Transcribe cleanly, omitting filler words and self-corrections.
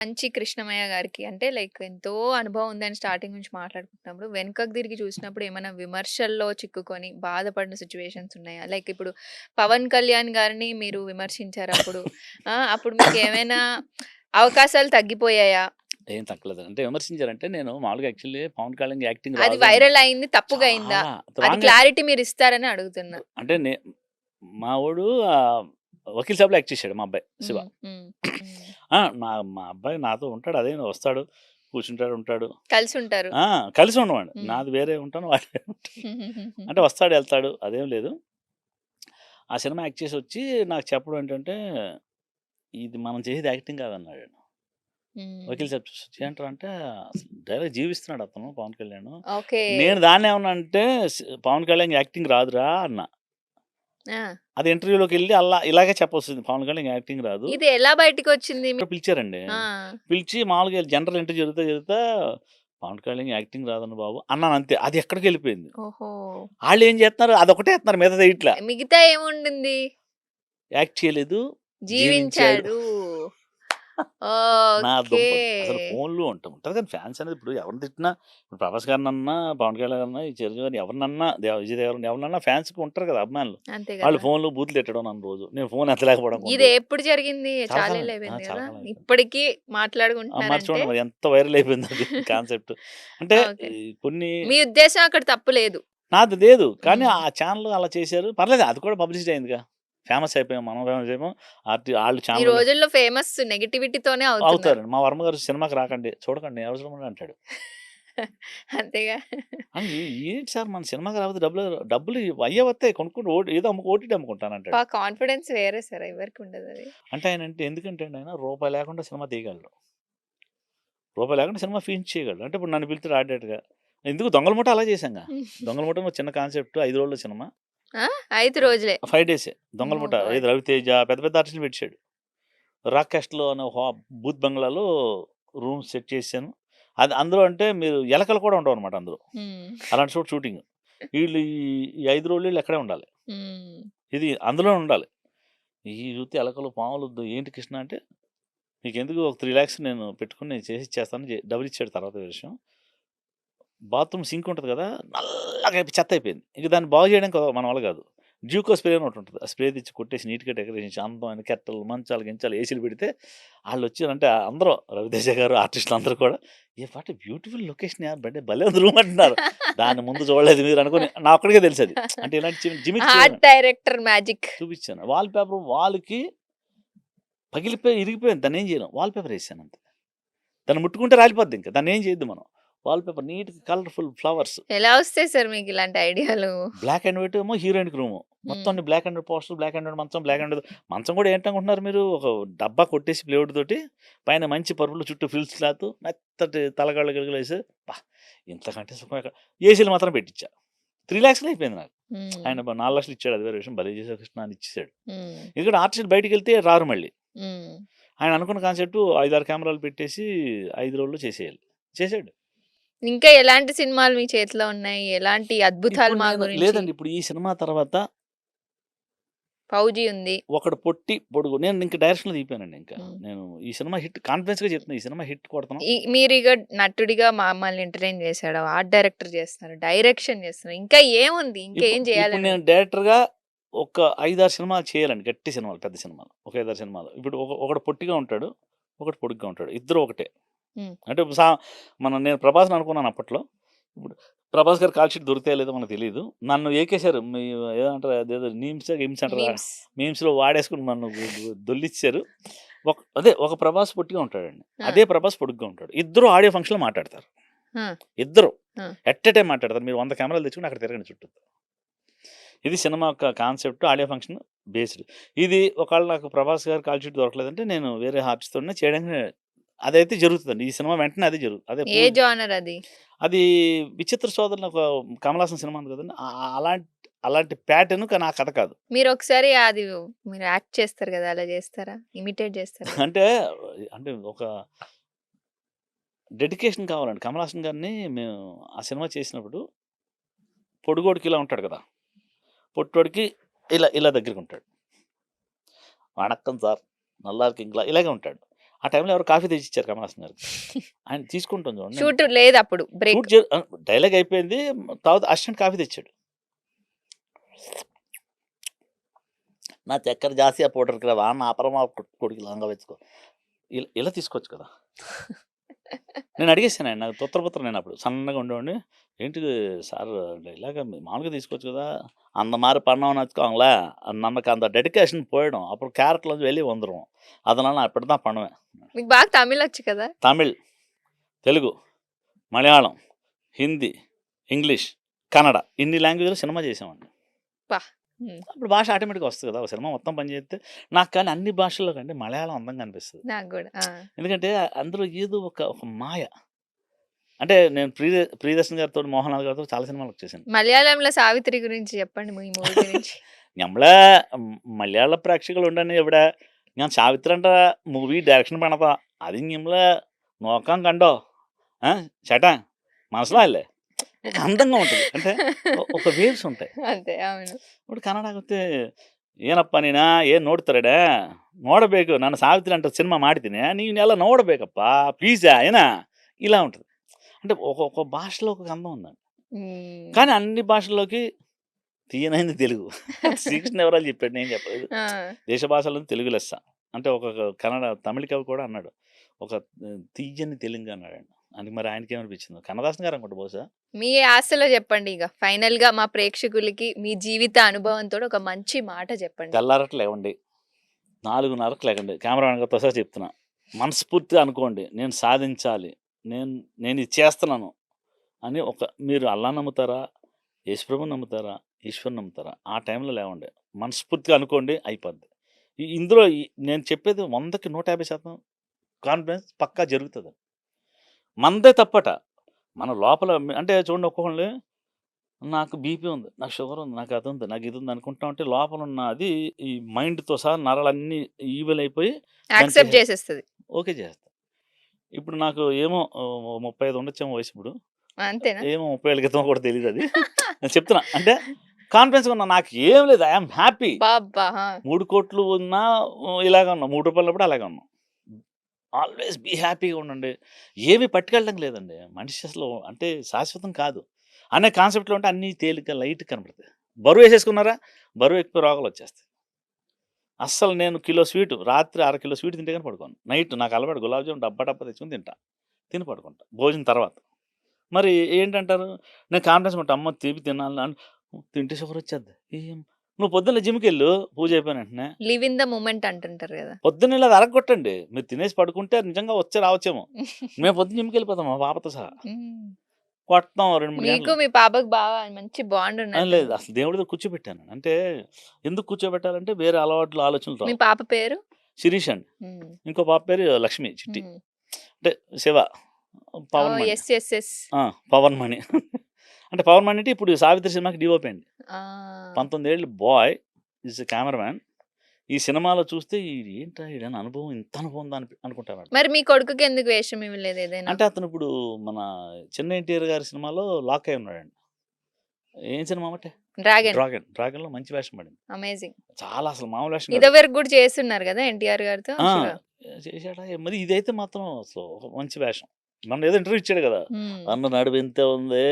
మంచి కృష్ణమయ్య గారికి అంటే లైక్ ఎంతో అనుభవం ఉందని స్టార్టింగ్ నుంచి మాట్లాడుకుంటున్నప్పుడు, వెనుకకు తిరిగి చూసినప్పుడు ఏమైనా విమర్శల్లో చిక్కుకొని బాధపడిన సిట్యుయేషన్స్ ఉన్నాయా? లైక్ ఇప్పుడు 'పవన్ కళ్యాణ్' గారిని మీరు విమర్శించారప్పుడు. అప్పుడు మీకేమైనా అవకాశాలు తగ్గిపోయాయా? ఏం తగ్గలేదు. అంటే విమర్శించారంటే నేను మామూలుగా యాక్చువల్లీ 'పవన్ కళ్యాణ్‌కి' యాక్టింగ్ అది రాదు అన్నా. వైరల్ అయింది తప్పుగా అయిందా? చాలా అది రాంగ్ క్లారిటీ మీరిస్తారని అడుగుతున్నా. అంటే మా వోడు 'వకీల్ సాబ్‌లో' యాక్ట్ చేశాడు మా అబ్బాయి శివ. హ్మ్. హ్మ్. హ్మ్. మా అబ్బాయి నాతో ఉంటాడు. అదే వస్తాడు, కూర్చుంటాడు, ఉంటాడు. కలిసుంటారు. ఆ! కలిసి ఉండమండి. హ్మ్. నాది వేరే ఉంటాను. వాడు వేరే ఉంటాడు. అంటే వస్తాడు, ఎళ్తాడు అదేం లేదు. ఆ సినిమా యాక్ట్ చేసొచ్చి నాకు చెప్పడం ఏంటంటే, "ఇది మనం చేసేది యాక్టింగ్ కాదన్నాడు." హ్మ్. వకీల్ సాబ్ చూసొచ్చి ఏంట్రా అంటే, అసలు డైరెక్ట్ జీవిస్తున్నాడు అతను 'పవన్ కళ్యాణ్.' ఓకే. నేను దాన్నేమన్నా అంటే 'పవన్ కళ్యాణ్‌కి యాక్టింగ్ రాదురా' అన్నా. ఆ! అది ఇంటర్వ్యూలోకెళ్ళి ఇలాగే చెప్పొస్తుంది. 'పవన్ కళ్యాణ్‌కి యాక్టింగ్ రాదు.' ఇది ఎలా బయటికొచ్చింది పిలిచారండి. ఆ! పిలిచి మామూలుగా జనరల్ ఇంటర్వ్యూ జరుగుతా 'పవన్ కళ్యాణ్‌కి యాక్టింగ్ రాదండి బాబు' అన్నానంతే. అది ఎక్కడికెళ్ళిపోయింది. ఓహో! ఆళ్ళేం చేత్తన్నారు అదొక్కటే ఎత్తన్నారు మిగతాదేయట్లా. మిగతా ఏముండింది? యాక్ట్ చేయలేదు, జీవించాడు. జీవించాడు. నా ఓకే. దుంప అసలు ఫోన్‌లు ఉంటది కానీ ఫ్యాన్స్ అనేది ఇప్పుడు ఎవరిని తిట్టినా ఇప్పుడు 'ప్రభాస్' గారినన్నా, 'పవన్ కళ్యాణ్' గారినన్నా, ఈ 'చిరంజీవి' గారిని ఎవరినన్నా, విజయ్ దేవరకొండ ఎవరినన్నా ఫ్యాన్స్‌కి ఉంటారు కదా అభిమానులు. అంతే వాళ్ళు గదా! ఫోన్‌లు బూతులు తిట్టడం నన్ను రోజు. నేను ఫోన్ ఎత్తలేకపోవడం కొన్ని ఇది రోజులు. ఎప్పుడు జరిగింది? చాలా చాలా కాలం అయింది. ఏళ్లయిపోయింది చాలా గదా! కాలం అయిపోయింది. ఇప్పటికి మాట్లాడుకుంటున్నారంటే మర్చిపోండి మరి ఎంత వైరల్ అయిపోయింది అది కాన్సెప్ట్. అంటే ఓకే. ఈ కొన్ని మీ ఉద్దేశం అక్కడ తప్పు లేదు. నాది లేదు. కానీ హ్మ్. ఆ ఛానెల్ అలా చేశారు. పర్లేదు అది కూడా పబ్లిసిటీ అయిందిగా. ఫేమస్ అయిపోయాం. మనం ఫేమస్ అయిపోయాం. ఆళ్ళు ఈ ఛానెల్ రోజుల్లో ఫేమస్ నెగటివిటీతోనే అవుతున్నారు. అవుతారండి. మా వర్మ గారు సినిమాకి రాకండి. చూడకండి అవసరం ఉండదు అంటాడు. అంతేగా. ఏంటి సార్ మన సినిమాకి రాకపోతే డబ్బులు అయ్యే వత్తాయి కొనుక్కుంటూ ఏదో ఓటీటీ అమ్ముకుంటానంటాడు. కాన్ఫిడెన్స్ వేరే సార్ ఎవరికి ఉండదది. అంటే ఆయనంటే ఎందుకంటే అండి ఆయన రూపాయి లేకుండా సినిమా తీయగలడు. రూపాయి లేకుండా సినిమా ఫినిష్ చేయగలడు. అంటే ఇప్పుడు నన్ను పిలుస్తాడు ఆర్డినేటర్‌గా. ఎందుకు దొంగల ముఠా అలా చేశాంగా. దొంగల ముఠా ఒక చిన్న కాన్సెప్ట్ 5 రోజుల సినిమా. ఆ! 5 రోజులే. 5 డేసే. దొంగల ఓహ్ ముఠా గాడ్! ఏది 'రవితేజ' పెద్ద పెద్ద ఆర్టిస్ట్‌లు పెట్టేసాడు. 'రాక్ కాస్ట్‌లో' అనే ఒక బూత్ బంగ్లాలో రూమ్ సెట్ చేసేసాను. అది అందులో అంటే మీరు ఎలకలు కూడా ఉండవనమాట అందులో. హ్మ్. అలాంటి చోట షూటింగ్. వీళ్ళు ఈ 5 రోజులు ఈళ్ళు అక్కడే ఉండాలి. హ్మ్. ఇది అందులోనే ఉండాలి. ఈ చూస్తే ఎలకలు, పాములు ఏంటి కృష్ణ అంటే, "నీకెందుకు ఒక 3,00,000 నేను పెట్టుకొని నేను చేసి ఇచ్చేస్తాను" డబ్బులిచ్చాడు తర్వాత విషయం. బాత్రూమ్ సింక్ ఉంటది కదా! నల్లగా అయిపోయి చెత్తయిపోయింది. ఇంక దాన్ని బాగు చేయడానికి మన వల్ల కాదు. డ్యూకో స్ప్రే అని ఒకటుంటది. ఆ స్ప్రే తెచ్చి కొట్టేసి నీట్‌గా డెకరేషన్ చేసి అందమైన కెట్టలు, మంచాలు, గించాలు, ఏసీలు పెడితే ఆళ్ళొచ్చారంటే అందరూ 'రవితేజ' గారు ఆర్టిస్టులు అందరూ కూడా వాట్ ఎ బ్యూటిఫుల్ లొకేషన్ యార్ భలే ఉంది రూమ్" అంటున్నారు. దాన్ని ముందు చూడలేదు మీరు అనుకోని నా ఒక్కడికే తెలుసది. అంటే ఇలాంటి జిమిక్స్ ఆర్ట్ చేయను. Director magic. చూపిచ్చాను. వాల్ పేపర్ వాల్‌కి ఇరిగిపోయింది. దాన్నేం చేయను. వాల్ పేపర్ ఏసానంతే. దాన్ని ముట్టుకుంటే రాలిపోద్దింక. దాన్నేం చేయొద్దు మనం. వాల్ పేపర్ నీట్‌గా కలర్‌ఫుల్ ఫ్లవర్స్. ఎలా వస్తాయి సార్ మీకిలాంటి ఐడియాలు? బ్లాక్ అండ్ వైట్ ఏమో హీరోయిన్‌కి రూము. మొత్తం హ్మ్. అన్ని black and white poster, black and white మంచం, బ్లాక్ అండ్ వైట్ మంచం కూడా ఏంటనుకుంటున్నారు మీరు? ఒక డబ్బా కొట్టేసి ప్లైవుడ్ తోటి పైన మంచి పరుపులు చుట్టూ ఫ్రిల్స్ క్లాత్ మెత్తటి తలగడలు గిలగలేసి అబ్బా! ఇంతకంటే సుఖం ఎక్కడ ఏసీలు మాత్రం పెట్టిచ్చా. 3,00,000 అయిపోయింది నాకు. హ్మ్. ఆయన 4,00,000 ఇచ్చాడు అది వేరే విషయం. భలే చేసావు కృష్ణ అని ఇచ్చేసాడు. హ్మ్. ఎందుకంటే ఆర్టిస్టులు బయటికెళ్తే రారు మళ్ళీ. హ్మ్. ఆయన అనుకున్న కాన్సెప్ట్ 5, 6 కెమెరాలు పెట్టేసి 5 రోజుల్లో చేసేయాలి. చేసాడు. ఇంకా ఎలాంటి సినిమాలు మీ చేతిలో ఉన్నాయి? ఎలాంటి అద్భుతాలు ఇప్పుడు మా నేను గురించి? లేదండి. ఇప్పుడు ఈ సినిమా తర్వాత 'ఫౌజీ' ఉంది. ఒకడు పొట్టి, పొడుగు నేను ఇంక డైరెక్షన్‌లో దిగిపోయానండి ఇంకా. హ్మ్. నేను ఈ సినిమా హిట్ కాన్ఫిడెన్స్‌గా చెప్తున్నా. ఈ సినిమా హిట్ కొడతాం. మీరిగ నటుడిగా మమ్మల్ని ఎంటర్‌టైన్ చేసాడు. ఆర్ట్ డైరెక్టర్ చేస్తున్నారు. డైరెక్షన్ చేస్తున్నారు. ఇంకా ఏముంది? ఇంకేం ఇప్పుడు చేయాలని నేను డైరెక్టర్‌గా ఒక 5, 6 సినిమాలు చేయాలండి. గట్టి సినిమాలు, పెద్ద సినిమాలు. ఒక 5, 6 సినిమాలు. ఇప్పుడు ఒకడు పొట్టిగా ఉంటాడు. ఒకడు పొడుగ్గా ఉంటాడు. ఇద్దరు ఒకటే. హ్మ్. అంటే ఇప్పుడు నేను 'ప్రభాస్‌ని' అనుకున్నాను అప్పట్లో. ఇప్పుడు 'ప్రభాస్' గారి కాల్ షీట్ దొరుకుతాయో లేదో మనకు తెలీదు. నన్ను ఏకేశారు. ఏదంటారు అదేదో గిమ్స్ అంటారా? మీమ్స్. మీమ్స్‌లో వాడేసుకొని నన్ను దొల్లిచ్చారు. ఒక 'ప్రభాస్' పొట్టిగా ఉంటాడండి. ఆ! అదే 'ప్రభాస్' పొడుగ్గా ఉంటాడు. ఇద్దరు ఆడియో ఫంక్షన్‌లో మాట్లాడతారు. ఆ! ఇద్దరు. ఆ! ఎట్ ఎ టైమ్ మాట్లాడతారు. మీరు 100 కెమెరాలు తెచ్చుకొని అక్కడ తిరగండి చుట్టూ. ఇది సినిమా యొక్క కాన్సెప్ట్ ఆడియో ఫంక్షన్ బేస్డ్. ఇది ఒకవేళ నాకు 'ప్రభాస్' గారి కాల్ షీట్ దొరకలేదంటే నేను వేరే ఆర్టిస్ట్‌తోనే చేయడానికి అదైతే జరుగుతదండి. ఈ సినిమా వెంటనే అదే అదే ఏ జోనర్ అది? అది 'విచిత్ర సోదరులు' ఒక కమల్ హాసన్ సినిమా ఉంది కదండీ! అలాంటి ప్యాటర్న్ కానీ ఆ కథ కాదు. మీరొకసారి అది మీరు యాక్ట్ చేస్తారు గదా! అలా చేస్తారా? ఇమిటేట్ చేస్తారు గదా! అంటే, అంటే ఒక డెడికేషన్ కావాలండి. కమల్ హాసన్ గారిని మేము ఆ సినిమా చేసినప్పుడు పొడుగోడికి ఇలా ఉంటాడు కదా! పొట్టోడికి ఇలా దగ్గరకుంటాడు. వణక్కం సార్, నల్లా இருக்கீங்களா ఇలాగే ఉంటాడు. ఆ టైంలో ఎవరో కాఫీ తెచ్చిచ్చారు కమల్ హాసన్ గారికి. ఆయన తీసుకుంటాం చూడండి. షూట్ లేదు అప్పుడు బ్రేక్. డైలాగ్ అయిపోయింది. తర్వాత అసిస్టెంట్ కాఫీ తెచ్చాడు. నా చక్కెర జాస్తి ఆ పౌడర్కి రావా నా అపరమా కొడుకు లంగా వెచ్చుకో ఇలా తీసుకోవచ్చు కదా. నేను అడిగేసాను ఆయన, నాకు తొత్తరపుత్ర నేను అప్పుడు సన్నగా ఉండేవాడిని. ఏంటి సార్ ఇలాగ మామూలుగా తీసుకోవచ్చు కదా. அந்த மாதிரி பண்ணோம்னு வச்சுக்கோங்களேன் நமக்கு அந்த டெடிகேஷன் போயிடும். அப்புறம் கேரட்லேருந்து வெளியே வந்துடும். அதனால நான் இப்படி தான் பண்ணுவேன். మీకు బాగా తమిళ్ వచ్చు కదా. తమిళ్, తెలుగు, మలయాళం, హిందీ, ఇంగ్లీష్, కన్నడ ఇన్ని లాంగ్వేజ్లో సినిమా చేసామండి. పా అప్పుడు భాష ఆటోమేటిక్గా వస్తుంది కదా. ఒక సినిమా మొత్తం పని చేస్తే నాకు కానీ అన్ని భాషల్లో కంటే మలయాళం అందంగా అనిపిస్తుంది. నాకు కూడా. ఎందుకంటే అందులో ఏదో ఒక మాయ. అంటే నేను ప్రియదర్శన్ గారితో మోహన్ లాల్ గారితో చాలా సినిమాలు వచ్చేసాను. മലയാളంలో സാവിത്രി గురించి చెప్పండి, మీ మూవీ గురించి. നമ്മളെ മലയാള പ്രേക്ഷകരുണ്ടെന്ന് ഇവിടെ ഞാൻ സാവിത്രണ്ട മൂവി ഡയറക്ഷൻ പണതാ അത് നമ്മള് നോക്കാൻ కണ്ടో ചേട്ടാ మనసులాలే అందంగా ఉంటుంది. అంటే ఒక వేవ్స్ ఉంటాయి. అంతే, అవును. ఇప్పుడు కన్నಡ ಗೊತ್ತೆ ಏನಪ್ಪ ನೀನು ಏನು ನೋಡ್ತಾರಡೆ ನೋಡಬೇಕು ನಾನು సావిత్రి అంటే సినిమా మాడితేనే నీవు ನೋಡಬೇಕಪ್ಪ ప్లీజా ఏనా ఇలా ఉంటుంది. అంటే ఒక భాషలో ఒక అందం ఉందండి. కానీ అన్ని భాషల్లోకి తీయనైంది తెలుగు. శ్రీకృష్ణదేవరాయలు చెప్పాడు, నేను చెప్పలేదు. దేశ భాషలో తెలుగు లెస్స అంటే ఒక కన్నడ తమిళ కవి కూడా అన్నాడు, ఒక తీయని తెలుగు అన్నాడు. అని మరి ఆయనకి ఏమనిపించింది, కన్నదాసన్ గారు అనుకుంటా బహుశా. మీ ఆశలో చెప్పండి, ఇక ఫైనల్ గా మా ప్రేక్షకులకి మీ జీవిత అనుభవంతో ఒక మంచి మాట చెప్పండి. తెల్లారట్లు లేవండి, 4:30కు లేకండి. కెమెరామెన్ గారితో సహా చెప్తున్నా, మనస్ఫూర్తిగా అనుకోండి నేను సాధించాలి, నేను ఇది చేస్తున్నాను అని. మీరు అల్లా నమ్ముతారా, యేసుప్రభు నమ్ముతారా, ఈశ్వర్ నమ్ముతారా, ఆ టైంలో లేవండి, మనస్ఫూర్తిగా అనుకోండి, అయిపోద్ది. ఇందులో నేను చెప్పేది 100కి 150% కాన్ఫిడెన్స్ పక్కా జరుగుతుంది. మనదే తప్పట, మన లోపల అంటే చూడండి, ఒక్కొక్కళ్ళు నాకు బీపీ ఉంది, నాకు షుగర్ ఉంది, నాకు అది ఉంది, నాకు ఇది ఉంది అనుకుంటా ఉంటే లోపల ఉన్న అది ఈ మైండ్తో సహా నరాలన్నీ ఈవెల్ అయిపోయి యాక్సెప్ట్ చేసేస్తుంది. ఓకే చేస్తా. ఇప్పుడు నాకు ఏమో 35 ఉండొచ్చేమో వయసు ఇప్పుడు, అంతేనా? ఏమో 30 ఏళ్ళ క్రితం కూడా తెలియదు అది. నేను చెప్తున్నా అంటే కాన్ఫిడెన్స్గా ఉన్నా, నాకు ఏం లేదు, ఐఎమ్ హ్యాపీ. 3 కోట్లు ఉన్నా ఇలాగ ఉన్నా, 3 రూపాయలు ఉన్నప్పుడు అలాగే ఉన్నాం. ఆల్వేస్ బీ హ్యాపీగా ఉండండి. ఏమి పట్టుకెళ్ళడం లేదండి, మనిషి అసలు అంటే శాశ్వతం కాదు అనే కాన్సెప్ట్లో ఉంటే అన్నీ తేలిక లైట్ కనపడుతుంది. బరువు వేసేసుకున్నారా, బరువు ఎక్కువ రోగాలు వచ్చేస్తాయి. అస్సలు నేను కిలో స్వీటు రాత్రి 1/2 కిలో స్వీట్ తింటే కానీ పడుకోను. నైట్ నాకు అలవాటు గులాబ్ జామున్ డబ్బా తెచ్చుకుని తిని పడుకుంటా భోజనం తర్వాత. మరి ఏంటంటారు, నేను కాన్ఫిడెన్స్ ఉంటా, అమ్మ తీపి తినాలి తింటే షుగర్ వచ్చేద్ది. నువ్వు పొద్దున్న జిమ్కి వెళ్ళు, పూజ అయిపోయిన వెంటనే లివ్ ఇన్ ద మూమెంట్ అంటుంటారు కదా. పొద్దున్న ఇలా అరగొట్టండి, మీరు తినేసి పడుకుంటే నిజంగా రావచ్చేమో. మేము పొద్దున్న జిమ్కి వెళ్ళిపోతాం మా పాపతో సహా, కొడతాం 2-3 మీకు గంటలు. మీ పాపకు బాగా మంచి బాండ్ ఉన్నది. లేదు అసలు దేవుడితో కూర్చోబెట్టాను. అంటే ఎందుకు కూర్చోబెట్టాలంటే వేరే అలవాట్లు ఆలోచనలు మీ రావు. పాప పేరు? శిరీష్ అండి, ఇంకో పాప పేరు లక్ష్మి చిట్టి, అంటే శివ, పవన్ మణి. పవన్ మణి అంటే పవన్ మణి అంటే ఇప్పుడు సావిత్రి సినిమాకి డిఓపి అండి. 19 ఏళ్ళు బాయ్, ఈజ్ కెమెరామ్యాన్. ఈ సినిమాలో చూస్తే ఏంటా ఈడని అనుభవం, ఇంత అనుభవం ఉందా అనుకుంటాను. మరి మీ కొడుకుకి ఎందుకు వేషం ఇవ్వలేదు ఏదైనా? అంటే అతను ఇప్పుడు మన చిన్న ఎన్టీఆర్ గారి సినిమాలో లాక్ అయి ఉన్నాడండి. ఏం సినిమా అంటే డ్రాగన్ లో మంచి వేషం పడింది. అమేజింగ్, చాలా అసలు మామూలు వేషం ఇదివరకు కూడా చేస్తున్నారు కదా ఎన్టీఆర్ గారితో. చేశాడా మరి ఇదైతే మాత్రం అసలు ఒక మంచి వేషం. మన ఏదో ఇంటర్వ్యూ ఇచ్చాడు కదా, అన్న నడువు ఎంత ఉంది